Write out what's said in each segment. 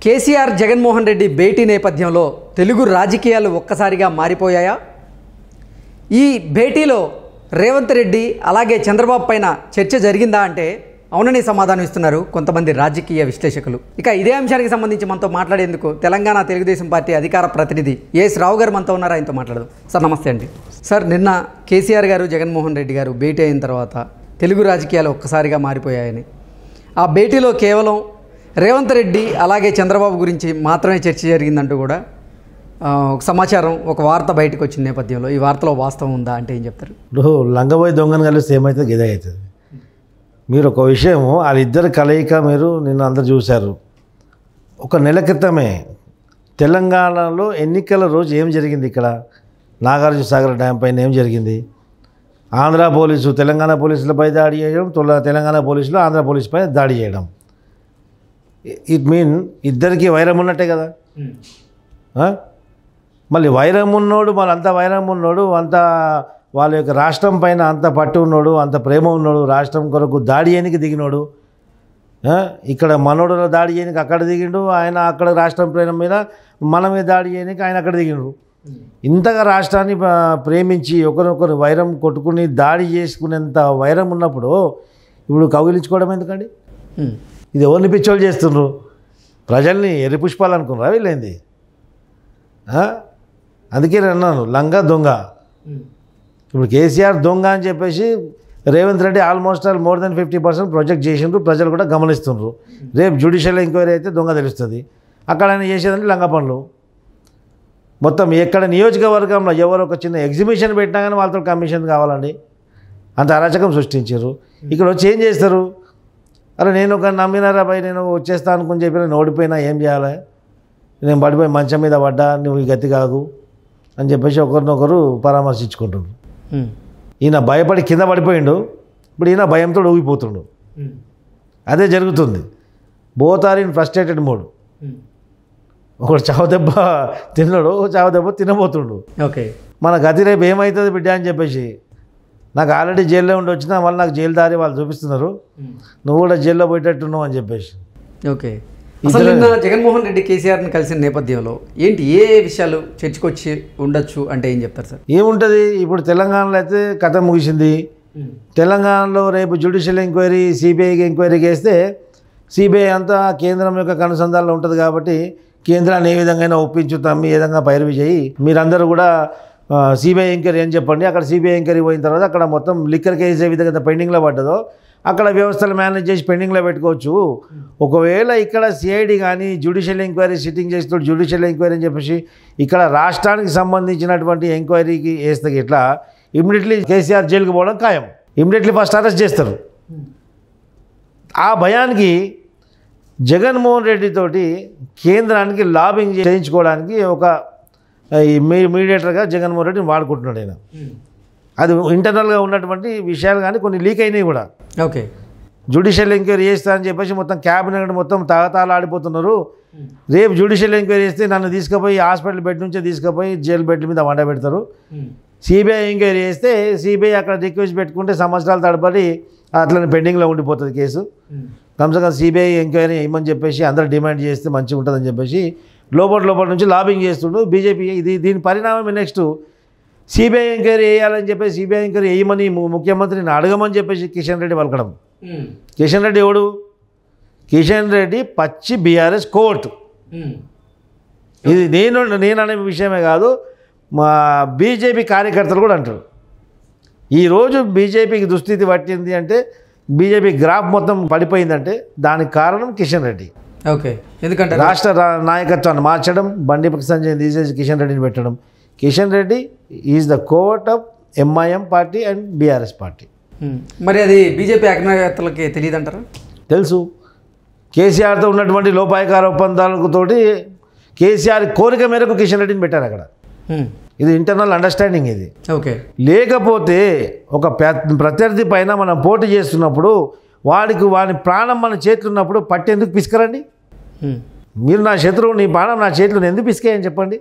కేసీఆర్ జగన్మోహన్ రెడ్డి భేటీ నేపథ్యంలో తెలుగు రాజకీయాలు ఒక్కసారిగా మారిపోయాయా? ఈ భేటీలో రేవంత్ రెడ్డి అలాగే చంద్రబాబు పైన చర్చ జరిగిందా అంటే అవునని సమాధానం ఇస్తున్నారు కొంతమంది రాజకీయ విశ్లేషకులు. ఇక ఇదే అంశానికి సంబంధించి మనతో మాట్లాడేందుకు తెలంగాణ తెలుగుదేశం పార్టీ అధికార ప్రతినిధి ఏఎస్ రావు గారు మనతో ఉన్నారు. ఆయనతో మాట్లాడదాం. సార్ నమస్తే అండి. సార్, నిన్న కేసీఆర్ గారు జగన్మోహన్ రెడ్డి గారు భేటీ అయిన తర్వాత తెలుగు రాజకీయాలు ఒక్కసారిగా మారిపోయాయని, ఆ భేటీలో కేవలం రేవంత్ రెడ్డి అలాగే చంద్రబాబు గురించి మాత్రమే చర్చ జరిగిందంటూ కూడా ఒక సమాచారం, ఒక వార్త బయటకు వచ్చిన నేపథ్యంలో ఈ వార్తలో వాస్తవం ఉందా అంటే ఏం చెప్తారు? ఇప్పుడు లంగబోయి దొంగను కలిస్తే ఏమవుతుంది? గిదే అవుతుంది. మీరు ఒక విషయము, వాళ్ళిద్దరు కలయిక మీరు నిన్న అందరు చూశారు. ఒక నెల క్రితమే తెలంగాణలో ఎన్నికల రోజు ఏం జరిగింది? ఇక్కడ నాగార్జున సాగర్ డ్యామ్ పైన ఏం జరిగింది? ఆంధ్ర పోలీసు తెలంగాణ పోలీసులపై దాడి చేయడం, తెలంగాణ పోలీసులు ఆంధ్ర పోలీసు పైన దాడి చేయడం. ఇట్ మీన్ ఇద్దరికి వైరం ఉన్నట్టే కదా. మళ్ళీ వైరం ఉన్నోడు, మళ్ళీ అంత వైరం ఉన్నోడు, అంత వాళ్ళ యొక్క రాష్ట్రం పైన అంత పట్టు ఉన్నాడు, అంత ప్రేమ ఉన్నాడు, రాష్ట్రం కొరకు దాడి చేయడానికి దిగినోడు. ఇక్కడ మనోడులో దాడి చేయడానికి అక్కడ దిగిండు, ఆయన అక్కడ రాష్ట్రం ప్రేమ మీద మన మీద దాడి చేయడానికి ఆయన అక్కడ దిగిండు. ఇంతగా రాష్ట్రాన్ని ప్రేమించి ఒకరినొకరు వైరం కొట్టుకుని దాడి చేసుకునేంత వైరం ఉన్నప్పుడు ఇప్పుడు కౌగిలించుకోవడం ఎందుకండి? ఇది ఎవరిని పిచ్చోళ్ళు చేస్తుండ్రు? ప్రజల్ని ఎర్రి పుష్పాలు అనుకున్నారా వీళ్ళేంది? అందుకే నేను అన్నాను లంగా దొంగ. ఇప్పుడు కేసీఆర్ దొంగ అని చెప్పేసి Revanth Reddy almost all more than 50% project చేసిండ్రు, ప్రజలు కూడా గమనిస్తుండ్రు. రేపు జ్యుడిషియల్ ఎంక్వైరీ అయితే దొంగ తెలుస్తుంది. అక్కడ ఆయన చేసేదంటే లంగ పనులు. మొత్తం ఎక్కడ నియోజకవర్గంలో ఎవరు ఒక చిన్న ఎగ్జిబిషన్ పెట్టినా కానీ వాళ్ళతో కమిషన్ కావాలండి. అంత అరాచకం సృష్టించారు. ఇక్కడ వచ్చి ఏం చేస్తారు? అరే నేను ఒక నమ్మినారా భయ్, నేను వచ్చేస్తా అనుకుని చెప్పి నేను ఓడిపోయినా ఏం చేయాలి? నేను పడిపోయి మంచం మీద పడ్డా, నువ్వు ఈ గతి కాదు అని చెప్పేసి ఒకరినొకరు పరామర్శించుకుంటుండ్రు. ఈయన భయపడి కింద పడిపోయిండు, ఇప్పుడు ఈయన భయంతో ఊగిపోతుండు. అదే జరుగుతుంది. Both are in frustrated mode. ఒకడు చావు దెబ్బ తిన్నాడు, చావు దెబ్బ తినబోతుండు. ఓకే, మన గతి రేపు ఏమవుతుంది బిడ్డ అని చెప్పేసి, నాకు ఆల్రెడీ జైల్లో ఉండి వచ్చినా మళ్ళీ నాకు జైలు దారి వాళ్ళు చూపిస్తున్నారు, నువ్వు కూడా జైల్లో పోయేటట్టున్నావు అని చెప్పేసి. ఓకే, అసలు నిన్న జగన్మోహన్ రెడ్డి కేసీఆర్ని కలిసిన నేపథ్యంలో ఏంటి ఏ విషయాలు చర్చకొచ్చి ఉండొచ్చు అంటే ఏం చెప్తారు సార్? ఏముంటుంది, ఇప్పుడు తెలంగాణలో అయితే కథ ముగిసింది. తెలంగాణలో రేపు జ్యుడిషియల్ ఎంక్వైరీ సిబిఐకి ఎంక్వైరీకి వేస్తే సిబిఐ అంతా కేంద్రం యొక్క కనుసంధానంలో ఉంటుంది కాబట్టి కేంద్రాన్ని ఏ విధంగా ఒప్పించుతాం, ఏ విధంగా పైరవి చేయి, మీరందరూ కూడా సిబిఐ ఎంక్వైరీ అని చెప్పండి. అక్కడ సిబిఐ ఎంక్వైరీ పోయిన తర్వాత అక్కడ మొత్తం లిక్కర్ కేసు ఏ విధంగా పెండింగ్లో పడ్డదో అక్కడ వ్యవస్థలు మేనేజ్ చేసి పెండింగ్లో పెట్టుకోవచ్చు. ఒకవేళ ఇక్కడ సిఐడి కానీ జ్యుడిషియల్ ఎంక్వైరీ సిట్టింగ్ చేస్తూ జ్యుడిషియల్ ఎంక్వైరీ అని చెప్పేసి ఇక్కడ రాష్ట్రానికి సంబంధించినటువంటి ఎంక్వైరీకి వేస్తే ఇట్లా ఇమ్మీడియట్లీ కేసీఆర్ జైలుకి పోవడం ఖాయం. ఇమ్మీడియట్లీ ఫస్ట్ అరెస్ట్ చేస్తారు. ఆ భయానికి జగన్మోహన్ రెడ్డి తోటి కేంద్రానికి లాబింగ్ చేయించుకోవడానికి ఒక మీడియేటర్గా జగన్మోహన్ రెడ్డిని వాడుకుంటున్నాడు ఆయన. అది ఇంటర్నల్గా ఉన్నటువంటి విషయాలు కానీ కొన్ని లీక్ అయినాయి కూడా. ఓకే, జ్యుడిషియల్ ఎంక్వైరీ చేస్తా అని చెప్పేసి మొత్తం క్యాబినెట్ మొత్తం తాగతాలు ఆడిపోతున్నారు. రేపు జ్యుడిషియల్ ఎంక్వైరీ చేస్తే నన్ను తీసుకుపోయి హాస్పిటల్ బెడ్ నుంచే తీసుకుపోయి జైలు బెడ్ మీద వండ పెడతారు. సిబిఐ ఎంక్వైరీ చేస్తే సిబిఐ అక్కడ రిక్వెస్ట్ పెట్టుకుంటే సంవత్సరాలు తడబడి అట్లనే పెండింగ్లో ఉండిపోతుంది కేసు. కమ్సే సిబిఐ ఎంక్వైరీ ఇవ్వమని చెప్పేసి అందరూ డిమాండ్ చేస్తే మంచిగా ఉంటుందని చెప్పేసి లోపల నుంచి లాబింగ్ చేస్తుండు బీజేపీ. దీని పరిణామం నెక్స్ట్ సిబిఐ ఎంక్వైరీ వేయాలని చెప్పేసి సిబిఐ ఎంక్వైరీ వేయమని ముఖ్యమంత్రిని అడగమని చెప్పేసి కిషన్ రెడ్డి పలకడం. కిషన్ రెడ్డి ఎవడు? కిషన్ రెడ్డి పచ్చి బీఆర్ఎస్ కోర్టు. ఇది నేను అనే విషయమే కాదు, మా బీజేపీ కార్యకర్తలు కూడా అంటారు. ఈరోజు బీజేపీకి దుస్థితి పట్టింది అంటే, బీజేపీ గ్రాఫ్ మొత్తం పడిపోయిందంటే దానికి కారణం కిషన్ రెడ్డి. ఓకే, ఎందుకంటే రాష్ట్ర నాయకత్వాన్ని మార్చడం, బండి సంజయ్ తీసేసి కిషన్ రెడ్డిని పెట్టడం. Kishan Reddy is the covert of MIM party and BRS party. మరి అది బీజేపీ అగ్రనేతలకి తెలియదు అంటారా? తెలుసు. కేసీఆర్తో ఉన్నటువంటి లోపాయకార ఒప్పందాలతోటి కేసీఆర్ కోరిక మేరకు కిషన్ రెడ్డిని పెట్టారు అక్కడ. ఇది ఇంటర్నల్ అండర్స్టాండింగ్ ఇది. ఓకే, లేకపోతే ఒక ప్రత్యర్థి పైన మనం పోటీ చేస్తున్నప్పుడు వాని ప్రాణం మన చేతులు ఉన్నప్పుడు పట్టేందుకు పిసుకరండి? మీరు నా శత్రువు, నీ ప్రాణం నా చేతులు ఎందుకు పిసికాయని చెప్పండి.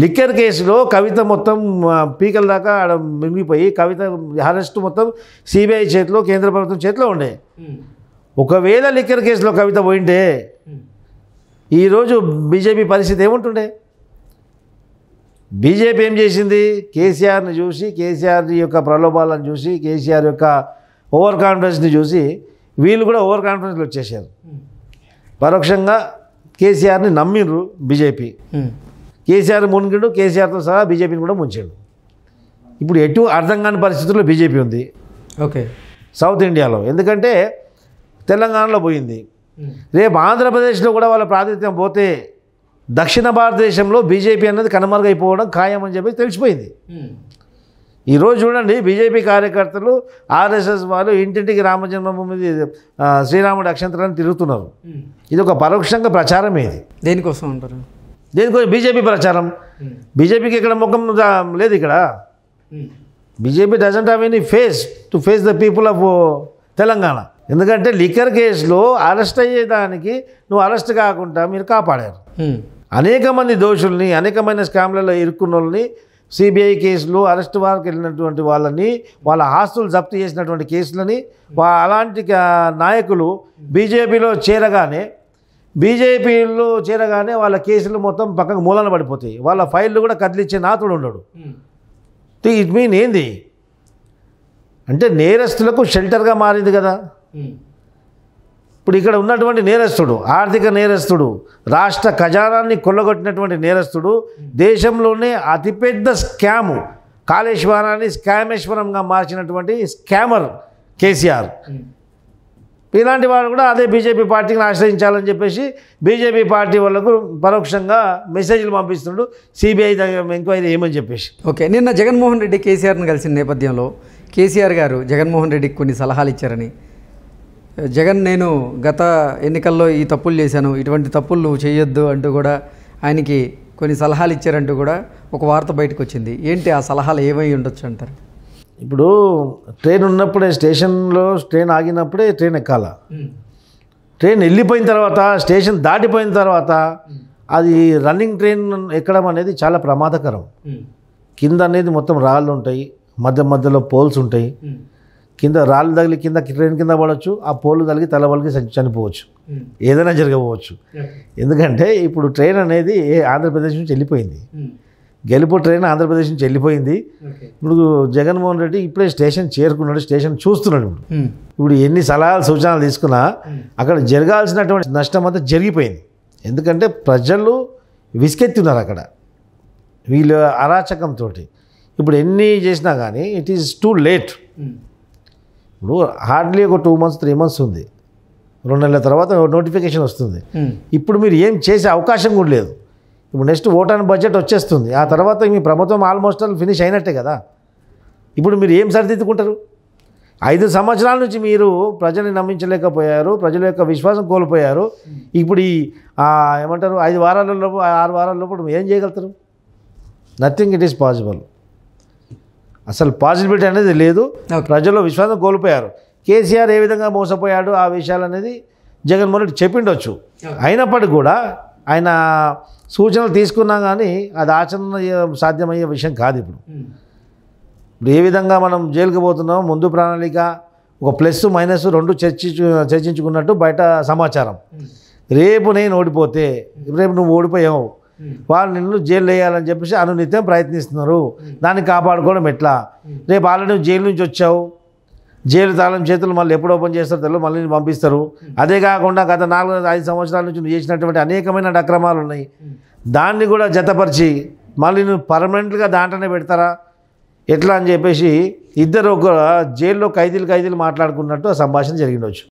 లిక్కర్ కేసులో కవిత మొత్తం పీకల దాకా ఆడ మింగిపోయి కవిత అరెస్ట్ మొత్తం సిబిఐ చేతిలో, కేంద్ర ప్రభుత్వం చేతిలో ఉండే. ఒకవేళ లిక్కర్ కేసులో కవిత పోయింటే ఈరోజు బీజేపీ పరిస్థితి ఏముంటుండే? బీజేపీ ఏం చేసింది? కేసీఆర్ని చూసి, కేసీఆర్ యొక్క ప్రలోభాలను చూసి, కేసీఆర్ యొక్క ఓవర్ కాన్ఫిడెన్స్ని చూసి వీళ్ళు కూడా ఓవర్ కాన్ఫిడెన్స్లో వచ్చేసారు. పరోక్షంగా కేసీఆర్ని నమ్మిండ్రు బీజేపీ. కేసీఆర్ మునిగిండు, కేసీఆర్తో సహా బీజేపీని కూడా ముంచాడు. ఇప్పుడు ఎటు అర్థం కాని పరిస్థితుల్లో బీజేపీ ఉంది ఓకే సౌత్ ఇండియాలో. ఎందుకంటే తెలంగాణలో పోయింది, రేపు ఆంధ్రప్రదేశ్లో కూడా వాళ్ళ ప్రాతినిధ్యం పోతే దక్షిణ భారతదేశంలో బీజేపీ అనేది కనుమరుగైపోవడం ఖాయమని చెప్పి తెలిసిపోయింది. ఈరోజు చూడండి, బీజేపీ కార్యకర్తలు ఆర్ఎస్ఎస్ వాళ్ళు ఇంటింటికి రామజన్మభూమి శ్రీరాముడి అక్షంతరాన్ని తిరుగుతున్నారు. ఇది ఒక పరోక్షంగా ప్రచారం. ఇది దేనికోసం అంటారు? దేనికోసం? బీజేపీ ప్రచారం. బీజేపీకి ఇక్కడ ముఖం లేదు. ఇక్కడ BJP doesn't have any face to face the people of Telangana. ఎందుకంటే లిక్కర్ కేసులో అరెస్ట్ అయ్యేదానికి నువ్వు అరెస్ట్ కాకుండా మీరు కాపాడారు. అనేక మంది దోషుల్ని, అనేకమైన స్కామ్లలో ఇరుక్కున్న వాళ్ళని, సిబిఐ కేసులు, అరెస్ట్ వారికి వెళ్ళినటువంటి వాళ్ళని, వాళ్ళ ఆస్తులు జప్తు చేసినటువంటి కేసులని, అలాంటి నాయకులు బీజేపీలో చేరగానే వాళ్ళ కేసులు మొత్తం పక్కకు మూలన పడిపోతాయి. వాళ్ళ ఫైళ్ళు కూడా కదిలిచ్చే నాతుడు ఉండడు. ఇట్ మీన్ ఏంది అంటే నేరస్తులకు షెల్టర్గా మారింది కదా. ఇప్పుడు ఇక్కడ ఉన్నటువంటి నేరస్తుడు, ఆర్థిక నేరస్తుడు, రాష్ట్ర ఖజానాన్ని కొల్లగొట్టినటువంటి నేరస్తుడు, దేశంలోనే అతిపెద్ద స్కాము కాళేశ్వరాన్ని స్కామేశ్వరంగా మార్చినటువంటి స్కామర్ కేసీఆర్. ఇలాంటి వాడు కూడా అదే బీజేపీ పార్టీని ఆశ్రయించాలని చెప్పేసి బీజేపీ పార్టీ వాళ్ళకు పరోక్షంగా మెసేజ్లు పంపిస్తుండు, సిబిఐ ఎంక్వైరీ ఏమని చెప్పేసి. ఓకే, నిన్న జగన్మోహన్ రెడ్డి కేసీఆర్ని కలిసిన నేపథ్యంలో కేసీఆర్ గారు జగన్మోహన్ రెడ్డికి కొన్ని సలహాలు ఇచ్చారని, జగన్ నేను గత ఎన్నికల్లో ఈ తప్పులు చేశాను, ఇటువంటి తప్పులు నువ్వు చేయొద్దు అంటూ కూడా ఆయనకి కొన్ని సలహాలు ఇచ్చారంటూ కూడా ఒక వార్త బయటకు వచ్చింది. ఏంటి ఆ సలహాలు ఏమై ఉండొచ్చు అంటారు? ఇప్పుడు ట్రైన్ ఉన్నప్పుడే, స్టేషన్లో ట్రైన్ ఆగినప్పుడే ట్రైన్ ఎక్కాల. ట్రైన్ వెళ్ళిపోయిన తర్వాత, స్టేషన్ దాటిపోయిన తర్వాత అది రన్నింగ్ ట్రైన్ ఎక్కడం అనేది చాలా ప్రమాదకరం. కింద అనేది మొత్తం రాళ్ళు ఉంటాయి, మధ్యలో పోల్స్ ఉంటాయి. కింద రాళ్ళు తగిలి కింద ట్రైన్ కింద పడవచ్చు, ఆ పోలు తగిలి తలవలికి చనిపోవచ్చు, ఏదైనా జరగవచ్చు. ఎందుకంటే ఇప్పుడు ట్రైన్ అనేది ఆంధ్రప్రదేశ్ నుంచి వెళ్ళిపోయింది, గెలుపు ట్రైన్ ఆంధ్రప్రదేశ్ నుంచి వెళ్ళిపోయింది. ఇప్పుడు జగన్మోహన్ రెడ్డి ఇప్పుడే స్టేషన్ చేరుకున్నాడు, స్టేషన్ చూస్తున్నాడు. ఇప్పుడు ఎన్ని సలహాలు సూచనలు తీసుకున్నా అక్కడ జరగాల్సినటువంటి నష్టం అంతా జరిగిపోయింది. ఎందుకంటే ప్రజలు విసుకెత్తున్నారు అక్కడ వీళ్ళ అరాచకంతో. ఇప్పుడు ఎన్ని చేసినా కానీ ఇట్ ఈస్ టూ లేట్. ఇప్పుడు హార్డ్లీ ఒక 2 months 3 months ఉంది, 2 నెలల తర్వాత నోటిఫికేషన్ వస్తుంది. ఇప్పుడు మీరు ఏం చేసే అవకాశం కూడా లేదు. ఇప్పుడు నెక్స్ట్ ఓటాన్ బడ్జెట్ వచ్చేస్తుంది, ఆ తర్వాత మీ ప్రభుత్వం ఆల్మోస్ట్ ఫినిష్ అయినట్టే కదా. ఇప్పుడు మీరు ఏం సరిదిద్దుకుంటారు? 5 సంవత్సరాల నుంచి మీరు ప్రజల్ని నమ్మించలేకపోయారు, ప్రజల యొక్క విశ్వాసం కోల్పోయారు. ఇప్పుడు ఈ ఏమంటారు 5 వారాలలోపు 6 వారాలలోపు ఏం చేయగలుగుతారు? నథింగ్. It is possible. అసలు పాసిబిలిటీ అనేది లేదు. ప్రజల్లో విశ్వాసం కోల్పోయారు. కేసీఆర్ ఏ విధంగా మోసపోయాడు ఆ విషయాలు అనేది జగన్మోహన్ రెడ్డి చెప్పిండొచ్చు. అయినప్పటికీ కూడా ఆయన సూచనలు తీసుకున్నా కానీ అది ఆచరణ సాధ్యమయ్యే విషయం కాదు. ఇప్పుడు ఏ విధంగా మనం జైలుకి పోతున్నాం, ముందు ప్రణాళిక ఒక ప్లస్ మైనస్ 2 చర్చించుకున్నట్టు బయట సమాచారం. రేపు నేను ఓడిపోతే, రేపు నువ్వు ఓడిపోయావు, వాళ్ళు నిన్ను జైలు వేయాలని చెప్పేసి అనునిత్యం ప్రయత్నిస్తున్నారు. దాన్ని కాపాడుకోవడం ఎట్లా? రేపు ఆల్రెడీ జైలు నుంచి వచ్చావు, జైలు తాళం చేతులు మళ్ళీ ఎప్పుడు ఓపెన్ చేస్తారో తెలియదు, మళ్ళీ పంపిస్తారు. అదే కాకుండా గత 4-5 సంవత్సరాల నుంచి నువ్వు చేసినటువంటి అనేకమైన అక్రమాలు ఉన్నాయి, దాన్ని కూడా జతపరిచి మళ్ళీ నువ్వు పర్మనెంట్గా దాంట్లోనే పెడతారా ఎట్లా అని చెప్పేసి ఇద్దరు ఒక జైల్లో ఖైదీలు మాట్లాడుకున్నట్టు ఆ సంభాషణ జరిగిండొచ్చు.